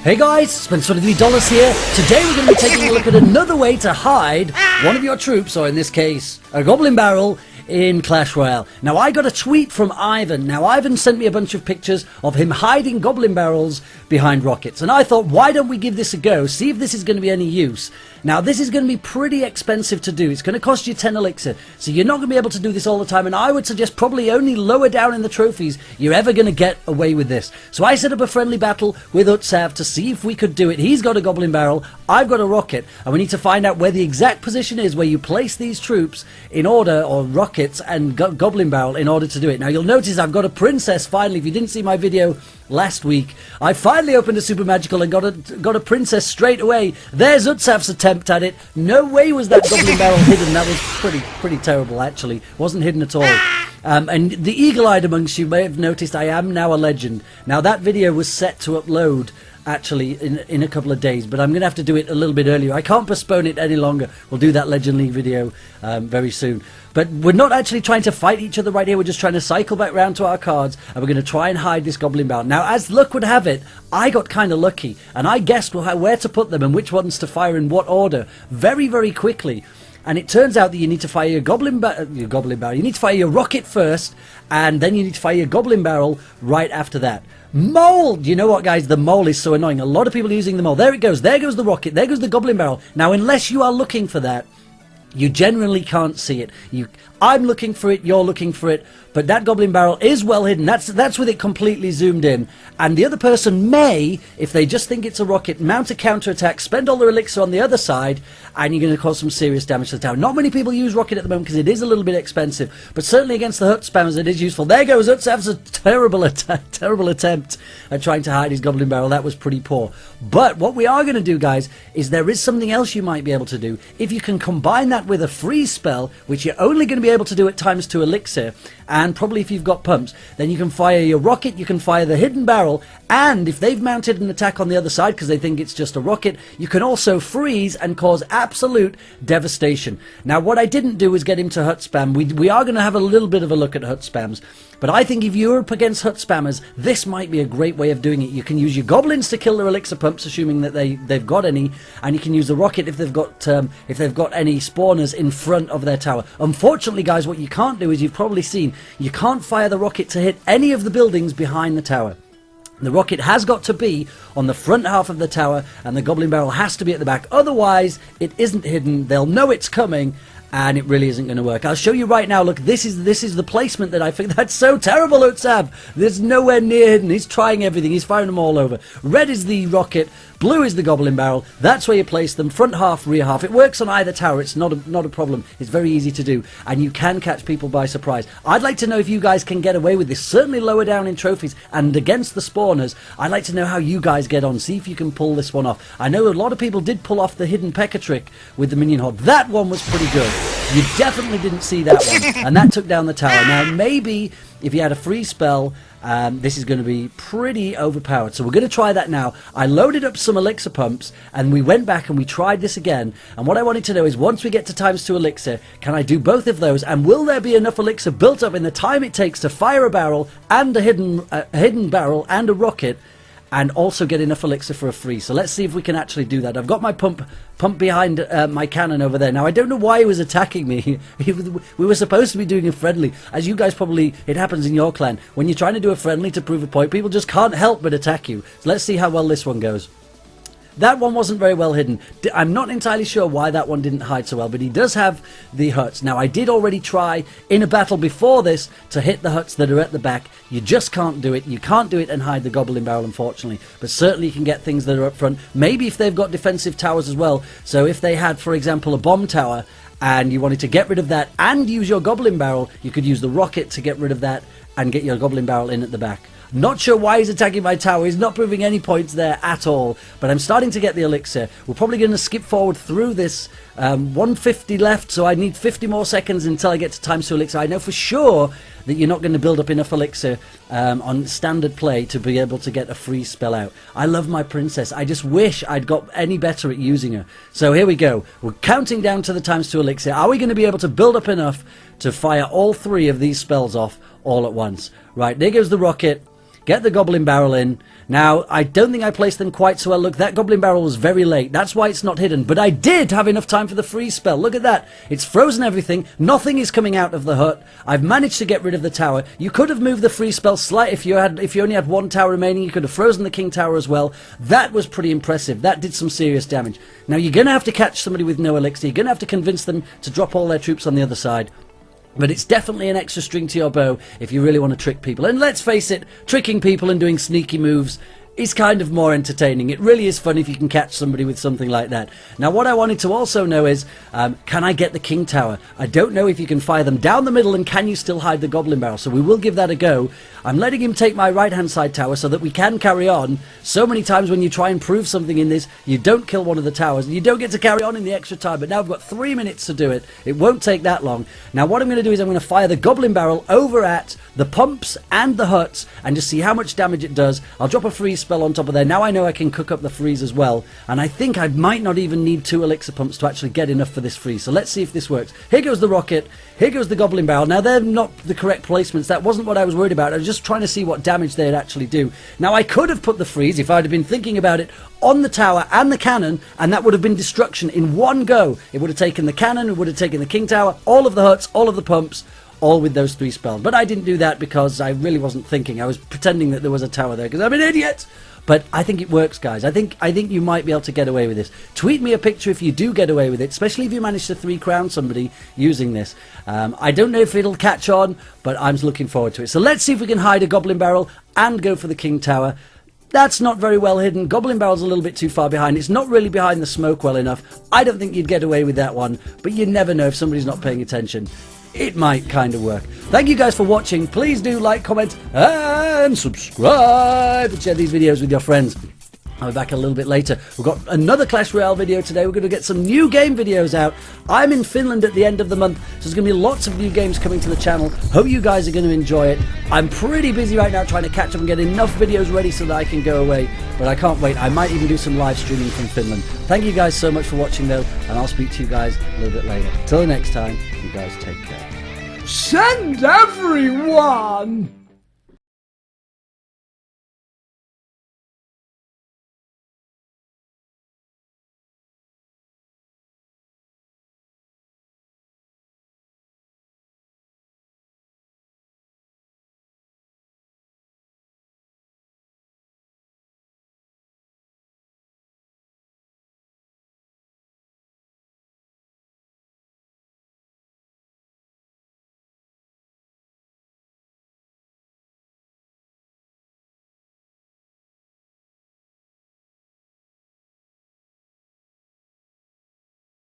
Hey guys, Spend$23 here. Today we're going to be taking a look at another way to hide one of your troops, or in this case, a Goblin Barrel, in Clash Royale. Now, I got a tweet from Ivan. Now, Ivan sent me a bunch of pictures of him hiding Goblin Barrels behind rockets. And I thought, why don't we give this a go, see if this is going to be any use. Now, this is going to be pretty expensive to do. It's going to cost you 10 elixir. So you're not going to be able to do this all the time. And I would suggest probably only lower down in the trophies you're ever going to get away with this. So I set up a friendly battle with Utsav to see if we could do it. He's got a Goblin Barrel. I've got a rocket. And we need to find out where the exact position is where you place these troops in order, or rockets and Goblin Barrel in order to do it. Now, you'll notice I've got a princess finally. If you didn't see my video last week, I finally opened a super magical and got a princess straight away. There's Utsav's attempt at it. No way was that Goblin Barrel hidden. That was pretty terrible, actually. Wasn't hidden at all. And the eagle-eyed amongst you may have noticed I am now a legend. Now, that video was set to upload actually in a couple of days, but I'm going to have to do it a little bit earlier. I can't postpone it any longer. We'll do that Legend League video very soon. But we're not actually trying to fight each other right here. We're just trying to cycle back round to our cards, and we're going to try and hide this Goblin Barrel. Now, as luck would have it, I got kind of lucky, and I guessed where to put them and which ones to fire in what order very, very quickly. And it turns out that you need to fire your Goblin Barrel. You need to fire your rocket first, and then you need to fire your Goblin Barrel right after that. Mole! You know what, guys? The mole is so annoying. A lot of people are using the mole. There it goes. There goes the rocket. There goes the Goblin Barrel. Now, unless you are looking for that, you generally can't see it. I'm looking for it, you're looking for it, but that Goblin Barrel is well hidden. That's with it completely zoomed in. And the other person may, if they just think it's a rocket, mount a counterattack, spend all their elixir on the other side, and you're going to cause some serious damage to the tower. Not many people use rocket at the moment because it is a little bit expensive, but certainly against the hut spammers it is useful. There goes Utsav's a terrible attempt at trying to hide his Goblin Barrel. That was pretty poor. But what we are going to do, guys, is there is something else you might be able to do. If you can combine that with a freeze spell, which you're only going to be able to do at ×2 elixir, and probably if you've got pumps, then you can fire your rocket, you can fire the hidden barrel, and if they've mounted an attack on the other side because they think it's just a rocket, you can also freeze and cause absolute devastation. Now, what I didn't do is get him to hut spam. We are going to have a little bit of a look at hut spams, but I think if you're up against hut spammers, this might be a great way of doing it. You can use your goblins to kill their elixir pumps, assuming that they've got any, and you can use the rocket if they've got any spawners in front of their tower. Unfortunately, guys, what you can't do is, you've probably seen, you can't fire the rocket to hit any of the buildings behind the tower. The rocket has got to be on the front half of the tower, and the Goblin Barrel has to be at the back. Otherwise, it isn't hidden. They'll know it's coming, and it really isn't going to work. I'll show you right now. Look, this is the placement that I think. That's so terrible, Utsav. There's nowhere near hidden. He's trying everything. He's firing them all over. Red is the rocket. Blue is the Goblin Barrel. That's where you place them. Front half, rear half. It works on either tower. It's not a problem. It's very easy to do, and you can catch people by surprise. I'd like to know if you guys can get away with this. Certainly lower down in trophies and against the spawners. I'd like to know how you guys get on. See if you can pull this one off. I know a lot of people did pull off the hidden P.E.K.K.A trick with the minion horde. That one was pretty good. You definitely didn't see that one, and that took down the tower. Now, maybe if you had a free spell, this is going to be pretty overpowered. So we're going to try that now. I loaded up some elixir pumps, and we went back and we tried this again. And what I wanted to know is, once we get to ×2 elixir, can I do both of those? And will there be enough elixir built up in the time it takes to fire a barrel and a hidden barrel and a rocket, and also get enough elixir for a free? So let's see if we can actually do that. I've got my pump behind my cannon over there. Now, I don't know why he was attacking me. We were supposed to be doing a friendly. As you guys probably, it happens in your clan. When you're trying to do a friendly to prove a point, people just can't help but attack you. So let's see how well this one goes. That one wasn't very well hidden. I'm not entirely sure why that one didn't hide so well, but he does have the huts. Now, I did already try in a battle before this to hit the huts that are at the back. You just can't do it. You can't do it and hide the Goblin Barrel, unfortunately. But certainly you can get things that are up front. Maybe if they've got defensive towers as well. So if they had, for example, a bomb tower, and you wanted to get rid of that and use your Goblin Barrel, you could use the rocket to get rid of that and get your Goblin Barrel in at the back. Not sure why he's attacking my tower. He's not proving any points there at all. But I'm starting to get the elixir. We're probably going to skip forward through this. 150 left, so I need 50 more seconds until I get to ×2 elixir. I know for sure that you're not going to build up enough elixir on standard play to be able to get a free spell out. I love my princess. I just wish I'd got any better at using her. So here we go. We're counting down to the ×2 elixir. Are we going to be able to build up enough to fire all 3 of these spells off all at once? Right, there goes the rocket. get the Goblin Barrel in. Now, I don't think I placed them quite so well. Look, that Goblin Barrel was very late. That's why it's not hidden. But I did have enough time for the freeze spell. Look at that. It's frozen everything. Nothing is coming out of the hut. I've managed to get rid of the tower. You could have moved the freeze spell slightly. If you only had one tower remaining, you could have frozen the king tower as well. That was pretty impressive. That did some serious damage. Now, you're going to have to catch somebody with no elixir. You're going to have to convince them to drop all their troops on the other side. But it's definitely an extra string to your bow if you really want to trick people. And let's face it, tricking people and doing sneaky moves is kind of more entertaining. It really is fun if you can catch somebody with something like that. Now, what I wanted to also know is, can I get the king tower? I don't know if you can fire them down the middle, and can you still hide the Goblin Barrel? So we will give that a go. I'm letting him take my right-hand side tower so that we can carry on. So many times when you try and prove something in this, you don't kill one of the towers, and you don't get to carry on in the extra time. But now I've got 3 minutes to do it. It won't take that long. Now, what I'm going to do is I'm going to fire the Goblin Barrel over at the pumps and the huts and just see how much damage it does. I'll drop a freeze spell on top of there. Now I know I can cook up the freeze as well, and I think I might not even need 2 elixir pumps to actually get enough for this freeze. So let's see if this works. Here goes the rocket. Here goes the Goblin Barrel. Now, they're not the correct placements. That wasn't what I was worried about. I was just trying to see what damage they'd actually do. Now, I could have put the freeze, if I'd have been thinking about it, on the tower and the cannon, and that would have been destruction in one go. It would have taken the cannon, it would have taken the king tower, all of the huts, all of the pumps, all with those 3 spells. But I didn't do that because I really wasn't thinking. I was pretending that there was a tower there because I'm an idiot. But I think it works, guys. I think you might be able to get away with this. Tweet me a picture if you do get away with it, especially if you manage to 3-crown somebody using this. I don't know if it'll catch on, but I'm looking forward to it. So let's see if we can hide a Goblin Barrel and go for the king tower. That's not very well hidden. Goblin Barrel's a little bit too far behind. It's not really behind the smoke well enough. I don't think you'd get away with that one, but you never know if somebody's not paying attention. It might kind of work. Thank you guys for watching. Please do like, comment, and subscribe, and share these videos with your friends. I'll be back a little bit later. We've got another Clash Royale video today. We're going to get some new game videos out. I'm in Finland at the end of the month, so there's going to be lots of new games coming to the channel. Hope you guys are going to enjoy it. I'm pretty busy right now trying to catch up and get enough videos ready so that I can go away, but I can't wait. I might even do some live streaming from Finland. Thank you guys so much for watching, though, and I'll speak to you guys a little bit later. Till the next time, you guys take care. Send everyone!